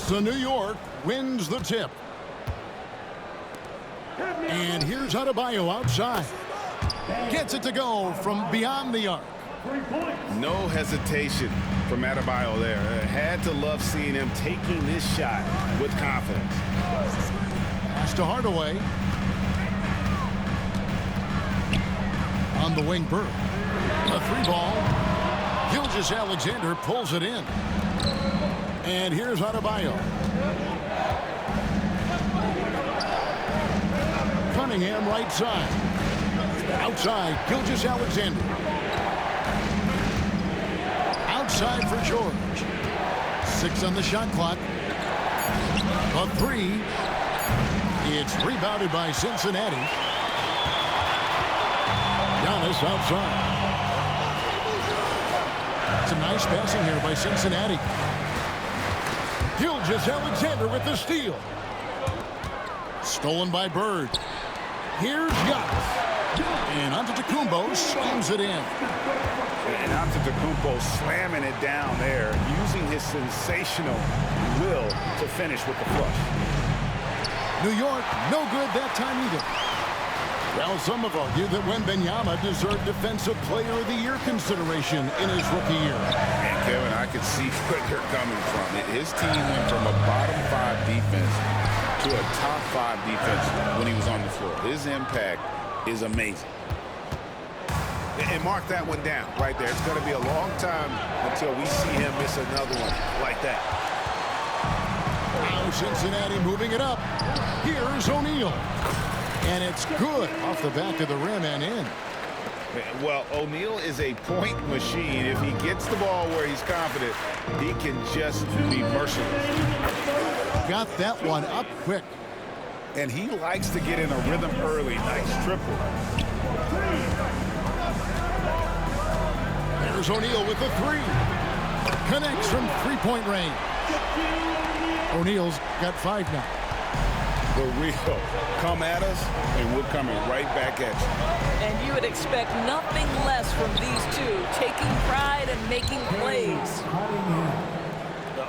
So New York wins the tip. And here's Adebayo outside. Gets it to go from beyond the arc. No hesitation from Adebayo there. Had to love seeing him taking this shot with confidence. Pass to Hardaway. On the wing, Bird. A three ball. Gilgeous-Alexander pulls it in. And here's Adebayo. Cunningham right side. Outside, Gilgeous-Alexander. Outside for George. 6 on the shot clock. A three. It's rebounded by Cincinnati. Giannis outside. Some nice passing here by Cincinnati. Gilgeous-Alexander with the steal. Stolen by Bird. Here's Giannis. And Antetokounmpo slams it in. And Antetokounmpo slamming it down there, using his sensational will to finish with the flush. New York, no good that time either. Well, some have argued that Wembanyama deserved Defensive Player of the Year consideration in his rookie year. And Kevin, I could see where they're coming from. His team went from a bottom 5 defense to a top 5 defense when he was on the floor. His impact is amazing. And mark that one down right there. It's going to be a long time until we see him miss another one like that. Now Cincinnati moving it up. Here's O'Neal. And it's good off the back of the rim and in. Well, O'Neal is a point machine. If he gets the ball where he's confident, he can just be merciless. Got that one up quick. And he likes to get in a rhythm early. Nice triple. There's O'Neal with the three. Connects from three-point range. O'Neal's got 5 now. The real come at us, and we're coming right back at you. And you would expect nothing less from these two, taking pride and making plays.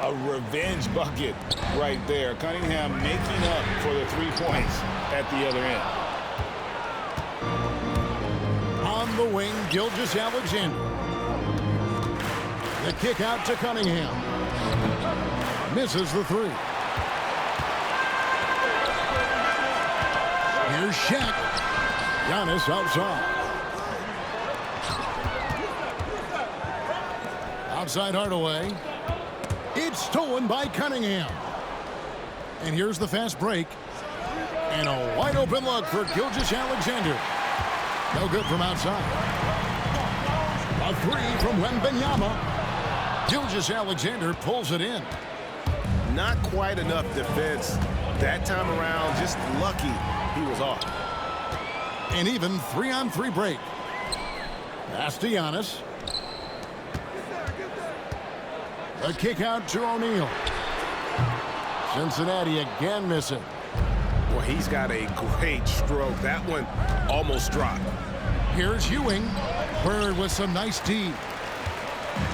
A revenge bucket right there. Cunningham making up for the 3 points at the other end. On the wing, Gilgeous-Alexander. The kick out to Cunningham. Misses the 3. Here's Shaq. Giannis outside. Outside Hardaway. It's stolen by Cunningham. And here's the fast break. And a wide open look for Gilgeous-Alexander. No good from outside. A 3 from Wembanyama. Gilgeous-Alexander pulls it in. Not quite enough defense that time around. Just lucky he was off. An even 3-on-3 break. Pass to Giannis. A kick out to O'Neal. Cincinnati again missing. Well, he's got a great stroke. That one almost dropped. Here's Ewing. Bird with some nice D.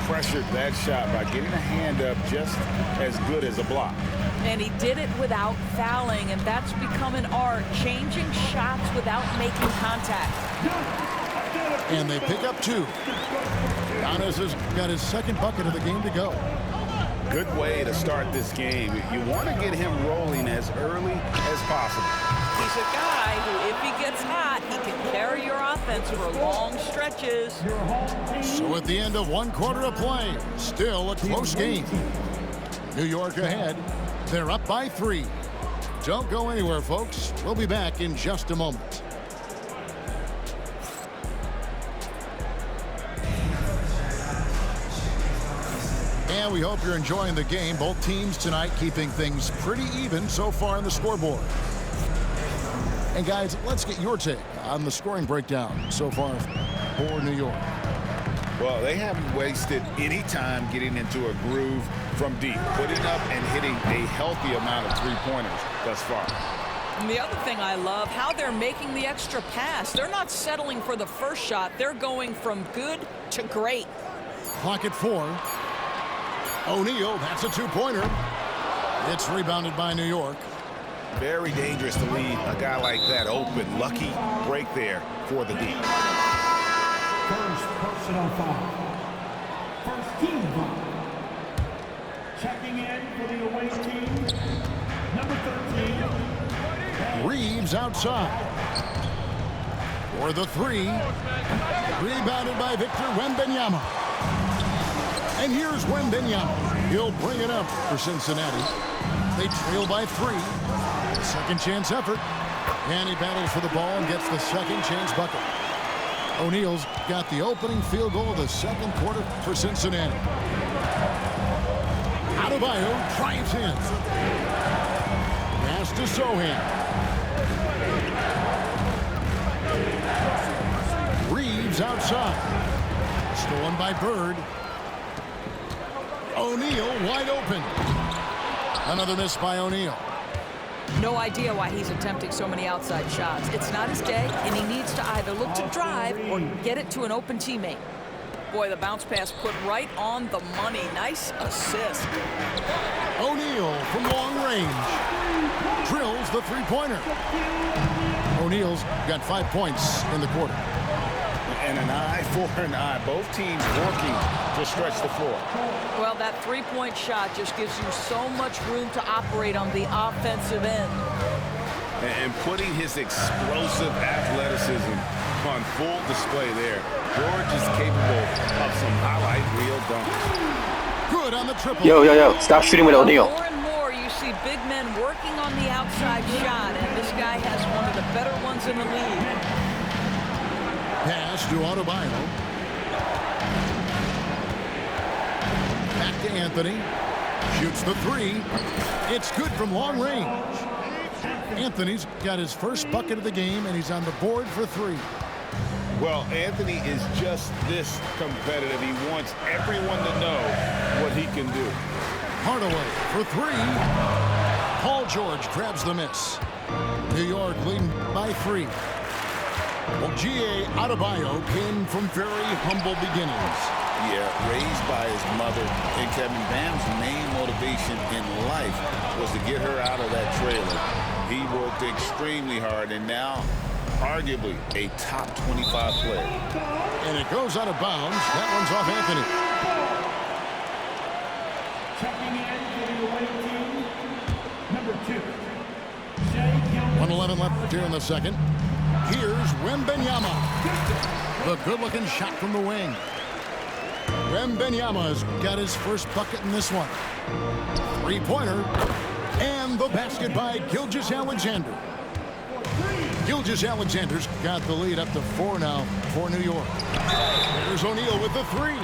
Pressured that shot by getting a hand up just as good as a block. And he did it without fouling, and that's become an art, changing shots without making contact. And they pick up 2. Giannis has got his second bucket of the game to go. Good way to start this game. You want to get him rolling as early as possible. He's a guy who, if he gets hot, he can carry your offense for long stretches. So at the end of 1 quarter of play, still a close game. New York ahead. They're up by 3. Don't go anywhere, folks. We'll be back in just a moment. And we hope you're enjoying the game. Both teams tonight keeping things pretty even so far on the scoreboard. And guys, let's get your take on the scoring breakdown so far for New York. Well, they haven't wasted any time getting into a groove from deep, putting up and hitting a healthy amount of three-pointers thus far. And the other thing I love, how they're making the extra pass. They're not settling for the first shot. They're going from good to great. Clock at 4. O'Neal, that's a 2-pointer. It's rebounded by New York. Very dangerous to leave a guy like that open. Lucky break there for the D. First personal foul. First team foul. Checking in for the away team, number 13. Reeves outside. For the three. Rebounded by Victor Wembanyama. And here's Wembanyama. He'll bring it up for Cincinnati. They trail by 3. Second chance effort. And he battles for the ball and gets the second chance bucket. O'Neal's got the opening field goal of the second quarter for Cincinnati. Adebayo drives in. Pass to Sohan. Reeves outside. Stolen by Bird. O'Neal wide open. Another miss by O'Neal. No idea why he's attempting so many outside shots. It's not his day, and he needs to either look to drive or get it to an open teammate. Boy, the bounce pass put right on the money. Nice assist. O'Neal from long range. Drills the three-pointer. O'Neal's got 5 points in the quarter. And an eye for an eye. Both teams working to stretch the floor. Well, that three-point shot just gives you so much room to operate on the offensive end. And putting his explosive athleticism on full display there. George is capable of some highlight reel dunks. Good on the triple. Yo, stop shooting with O'Neal. More and more you see big men working on the outside shot, and this guy has one of the better ones in the league. Pass to Adebayo. Back to Anthony. Shoots the three. It's good from long range. Anthony's got his first bucket of the game, and he's on the board for 3. Well, Anthony is just this competitive. He wants everyone to know what he can do. Hardaway for 3. Paul George grabs the miss. New York leading by 3. Ogie Adebayo came from very humble beginnings. Yeah, raised by his mother. And Kevin Bam's main motivation in life was to get her out of that trailer. He worked extremely hard, and now arguably a top 25 player. And it goes out of bounds. That one's off Anthony. Checking in for the away team, number 2. Shea Gilgeous. 1:11 left here in the second. Here's Wembanyama. The good-looking shot from the wing. Wembanyama's got his first bucket in this one. Three-pointer. And the basket by Gilgeous-Alexander. Gilgeous-Alexander's got the lead up to 4 now for New York. There's O'Neal with the 3.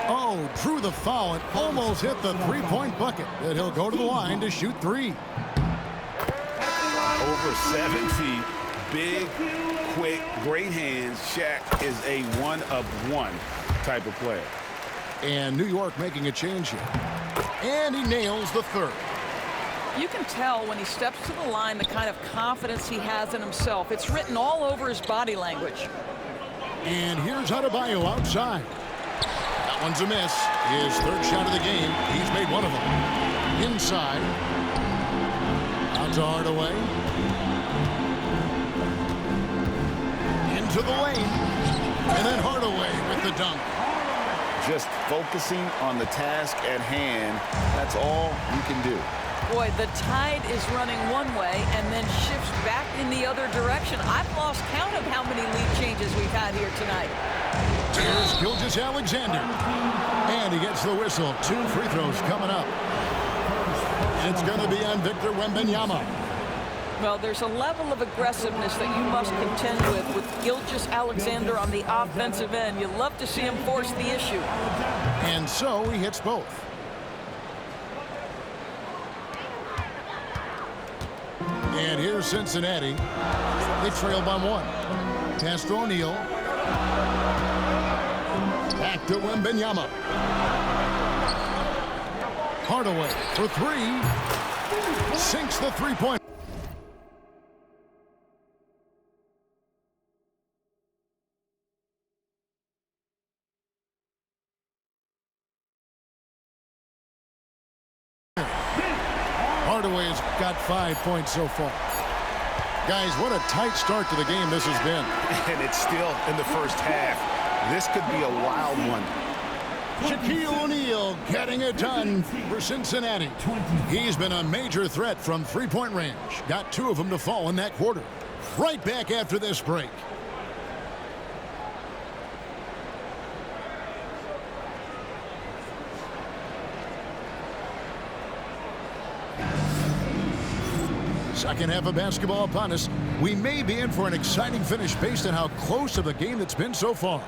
Oh, drew the foul and almost hit the three-point bucket. That he'll go to the line to shoot 3. Over 7 feet, big, quick, great hands. Shaq is a one-of-one type of player. And New York making a change here. And he nails the 3rd. You can tell when he steps to the line the kind of confidence he has in himself. It's written all over his body language. And here's Adebayo outside. That one's a miss. His 3rd shot of the game. He's made one of them. Inside. Out to Hardaway. Into the lane. And then Hardaway with the dunk. Just focusing on the task at hand, that's all you can do. Boy, the tide is running one way and then shifts back in the other direction. I've lost count of how many lead changes we've had here tonight. Here's Gilgeous-Alexander. And he gets the whistle. 2 free throws coming up. It's going to be on Victor Wembanyama. Well, there's a level of aggressiveness that you must contend with Gilgeous-Alexander on the offensive end. You love to see him force the issue. And so he hits both. And here's Cincinnati. They trail by 1. Pass to O'Neal. Back to Wembanyama. Hardaway for 3. Sinks the three-point. Hardaway's got 5 points so far. Guys, what a tight start to the game this has been. And it's still in the first half. This could be a wild one. Shaquille O'Neal getting it done for Cincinnati. He's been a major threat from three-point range. Got 2 of them to fall in that quarter. Right back after this break. Second half of basketball upon us. We may be in for an exciting finish based on how close of a game it's been so far.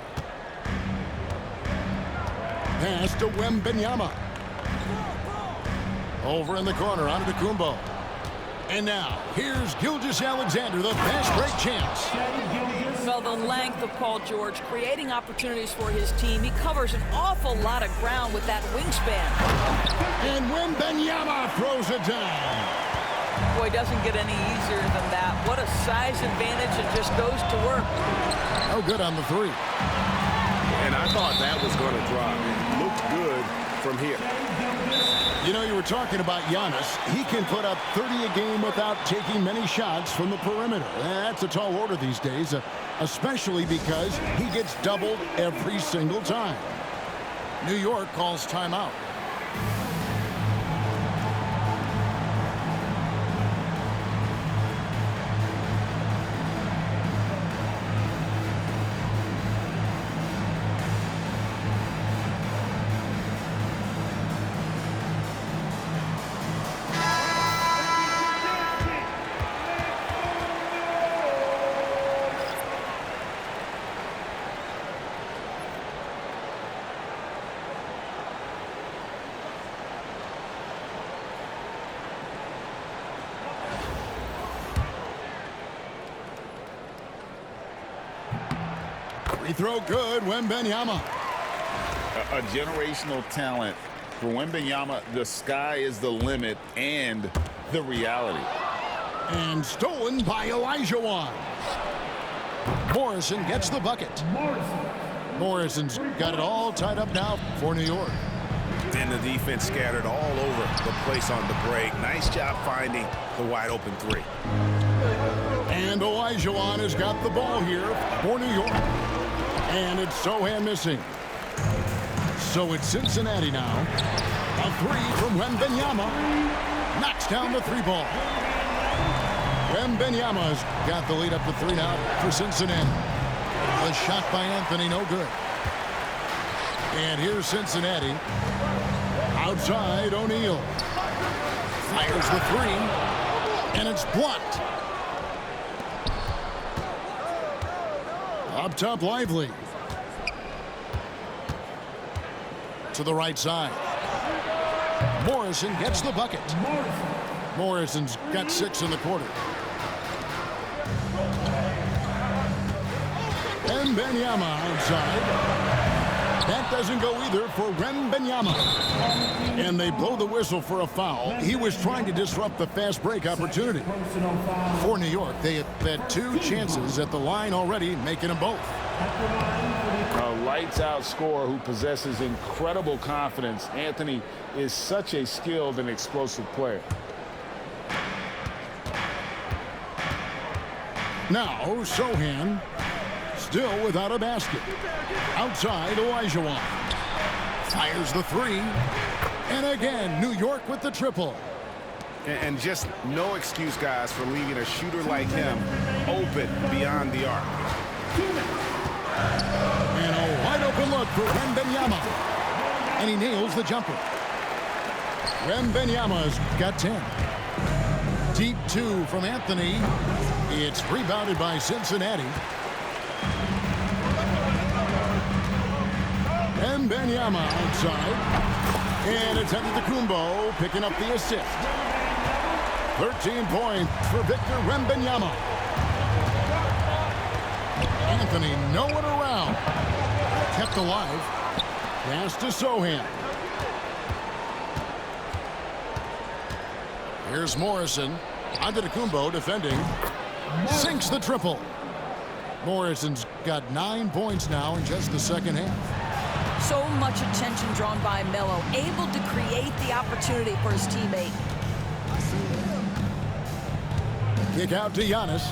Pass to Wembanyama. Over in the corner, onto Kumbo. And now, here's Gilgeous-Alexander, the fast break champs. Well, the length of Paul George, creating opportunities for his team. He covers an awful lot of ground with that wingspan. And Wembanyama throws it down. Boy, doesn't get any easier than that. What a size advantage, and just goes to work. Oh, good on the 3. And I thought that was going to drop. It looked good from here. You know, you were talking about Giannis. He can put up 30 a game without taking many shots from the perimeter. That's a tall order these days, especially because he gets doubled every single time. New York calls timeout. Free throw good, Wembanyama. A generational talent. For Wembanyama, the sky is the limit and the reality. And stolen by Olajuwon. Morrison gets the bucket. Morrison's got it all tied up now for New York. Then the defense scattered all over the place on the break. Nice job finding the wide open 3. And Olajuwon has got the ball here for New York. And it's Sochan missing. So it's Cincinnati now. A 3 from Wembanyama. Knocks down the 3 ball. Wembanyama's got the lead up to 3 now for Cincinnati. The shot by Anthony, no good. And here's Cincinnati. Outside, O'Neal. Fires the 3. And it's blocked. Up top, Lively. To the right side. Morrison gets the bucket. Morrison's got 6 in the quarter. Wembanyama outside. That doesn't go either for Wembanyama. And they blow the whistle for a foul. He was trying to disrupt the fast break opportunity. For New York, they have had 2 chances at the line already, making them both. A lights-out scorer who possesses incredible confidence. Anthony is such a skilled and explosive player. Now, Sochan still without a basket. Outside, Olajuwon. Fires the 3. And again, New York with the triple. And just no excuse, guys, for leaving a shooter like him open beyond the arc. And a wide open look for Wembanyama. And he nails the jumper. Wembanyama's got 10. Deep 2 from Anthony. It's rebounded by Cincinnati. Wembanyama outside. And it's Antetokounmpo picking up the assist. 13 points for Victor Wembanyama. Anthony nowhere around. Kept alive. Pass to Sochan. Here's Morrison. Antetokounmpo defending. Sinks the triple. Morrison's got 9 points now in just the second half. So much attention drawn by Melo, able to create the opportunity for his teammate. Kick out to Giannis.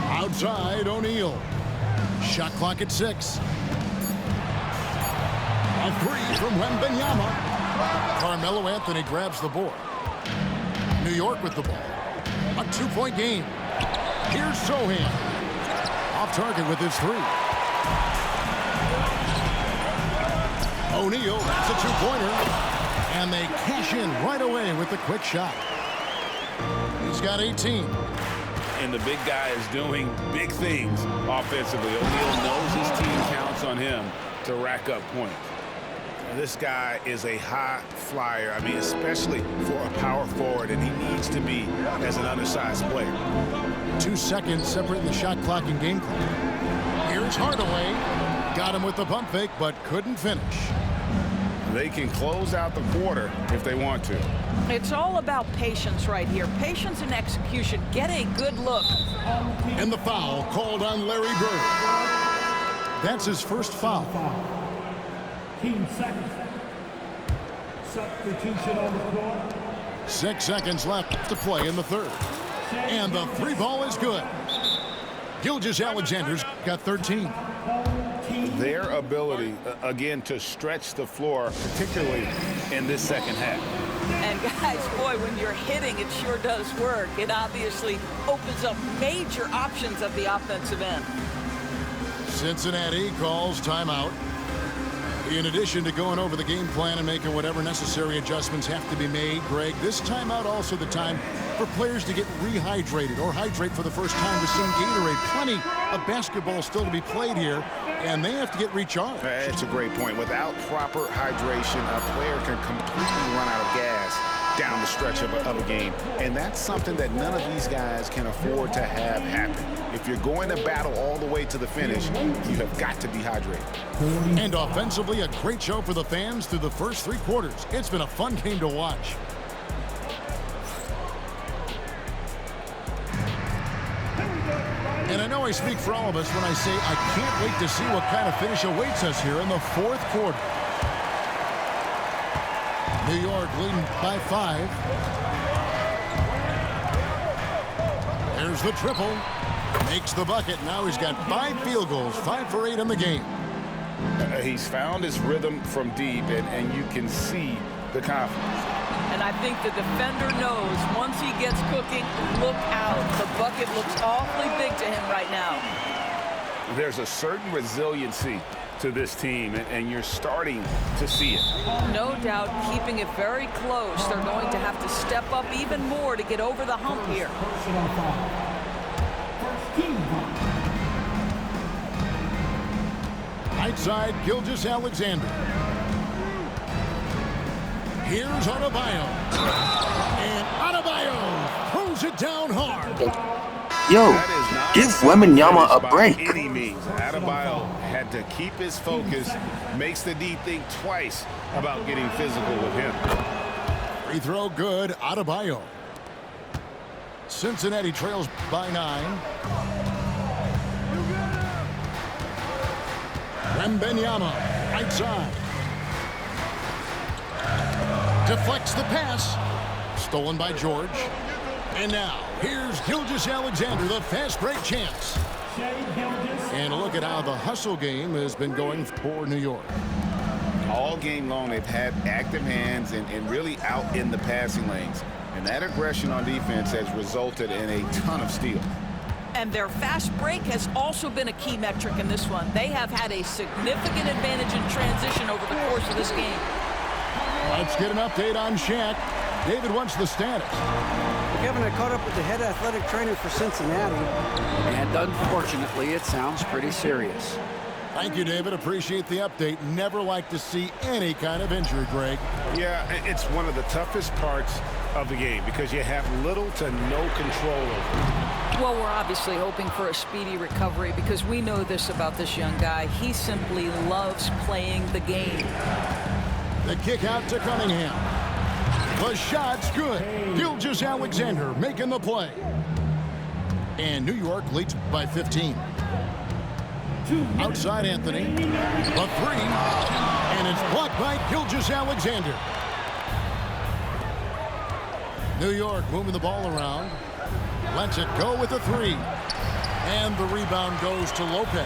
Outside, O'Neal. Shot clock at 6. A 3 from Wembanyama. Carmelo Anthony grabs the board. New York with the ball. A 2-point game. Here's Sohan. Off target with his 3. O'Neal, that's a 2-pointer. And they cash in right away with the quick shot. He's got 18. And the big guy is doing big things offensively. O'Neal knows his team counts on him to rack up points. This guy is a high flyer. I mean, especially for a power forward, and he needs to be as an undersized player. 2 seconds separating the shot clock and game clock. Here's Hardaway. Got him with the pump fake, but couldn't finish. They can close out the quarter if they want to. It's all about patience right here. Patience and execution. Get a good look. And the foul called on Larry Bird. That's his first foul. Team second. Substitution on the floor. 6 seconds left to play in the third. And the 3 ball is good. Gilgeous-Alexander's got 13. Their ability, again, to stretch the floor, particularly in this second half. And guys, boy, when you're hitting, it sure does work. It obviously opens up major options at the offensive end. Cincinnati calls timeout. In addition to going over the game plan and making whatever necessary adjustments have to be made, Greg, this timeout also the time for players to get rehydrated or hydrate for the first time with some Gatorade. Plenty of basketball still to be played here, and they have to get recharged. That's a great point. Without proper hydration, a player can completely run out of gas down the stretch of a game. And that's something that none of these guys can afford to have happen. If you're going to battle all the way to the finish, you have got to be hydrated. And offensively, a great show for the fans through the first 3 quarters. It's been a fun game to watch. And I know I speak for all of us when I say I can't wait to see what kind of finish awaits us here in the 4th quarter. New York leading by 5. There's the triple. Makes the bucket. Now he's got 5 field goals, 5 for 8 in the game. He's found his rhythm from deep, and you can see the confidence. And I think the defender knows once he gets cooking, look out. The bucket looks awfully big to him right now. There's a certain resiliency to this team, and you're starting to see it. No doubt, keeping it very close. They're going to have to step up even more to get over the hump here. Personal foul. First team foul. Right side, Gilgeous-Alexander. Here's Adebayo. And Adebayo throws it down hard. Yo, give Wembanyama a break. Any means. Adebayo had to keep his focus, makes the D think twice about getting physical with him. Free throw good, Adebayo. Cincinnati trails by 9. Wembanyama, right side. Deflects the pass. Stolen by George. And now, here's Gilgeous-Alexander, the fast break chance. And a look at how the hustle game has been going for New York. All game long, they've had active hands and really out in the passing lanes. And that aggression on defense has resulted in a ton of steals. And their fast break has also been a key metric in this one. They have had a significant advantage in transition over the course of this game. Let's get an update on Shaq. David, what's the status? Kevin, I caught up with the head athletic trainer for Cincinnati, and unfortunately, it sounds pretty serious. Thank you, David. Appreciate the update. Never like to see any kind of injury, Greg. Yeah, it's one of the toughest parts of the game because you have little to no control over it. Well, we're obviously hoping for a speedy recovery because we know this about this young guy. He simply loves playing the game. The kick out to Cunningham. The shot's good. Gilgeous-Alexander making the play. And New York leads by 15. Outside Anthony. The 3. And And it's blocked by Gilgeous-Alexander. New York moving the ball around. Lets it go with a three. And the rebound goes to Lopez.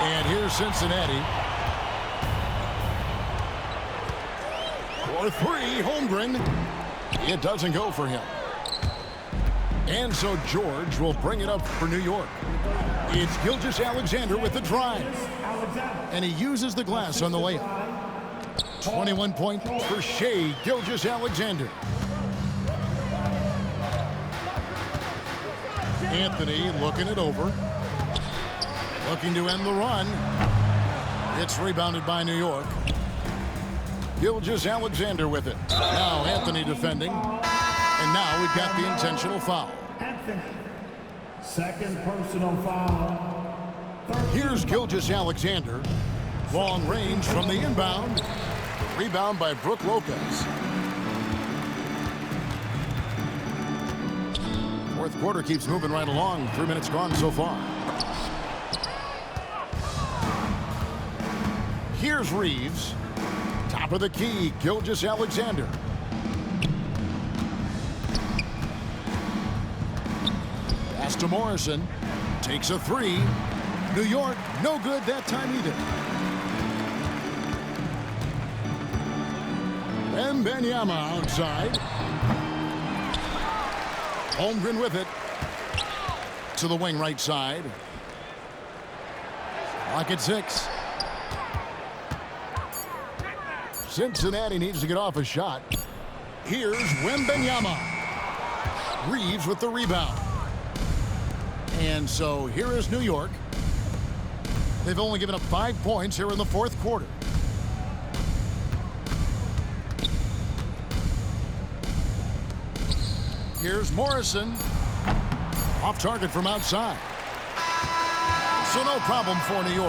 And here's Cincinnati. For three, Holmgren. It doesn't go for him. And so George will bring it up for New York. It's Gilgeous-Alexander with the drive. And he uses the glass on the layup. 21 points for Shai Gilgeous-Alexander. Anthony looking it over. Looking to end the run. It's rebounded by New York. Gilgeous-Alexander with it. Now Anthony defending. And now we've got the intentional foul. Anthony. Second personal foul. Here's Gilgeous-Alexander. Long range from the inbound. Rebound by Brook Lopez. Fourth quarter keeps moving right along. 3 minutes gone so far. Here's Reeves. Top of the key, Gilgeous-Alexander. Pass to Morrison. Takes a three. New York, no good that time either. Wembanyama outside. Holmgren with it. To the wing right side. Clock at 6. Cincinnati needs to get off a shot. Here's Wembanyama. Reeves with the rebound. And so here is New York. They've only given up 5 points here in the fourth quarter. Here's Morrison. Off target from outside. So no problem for New York.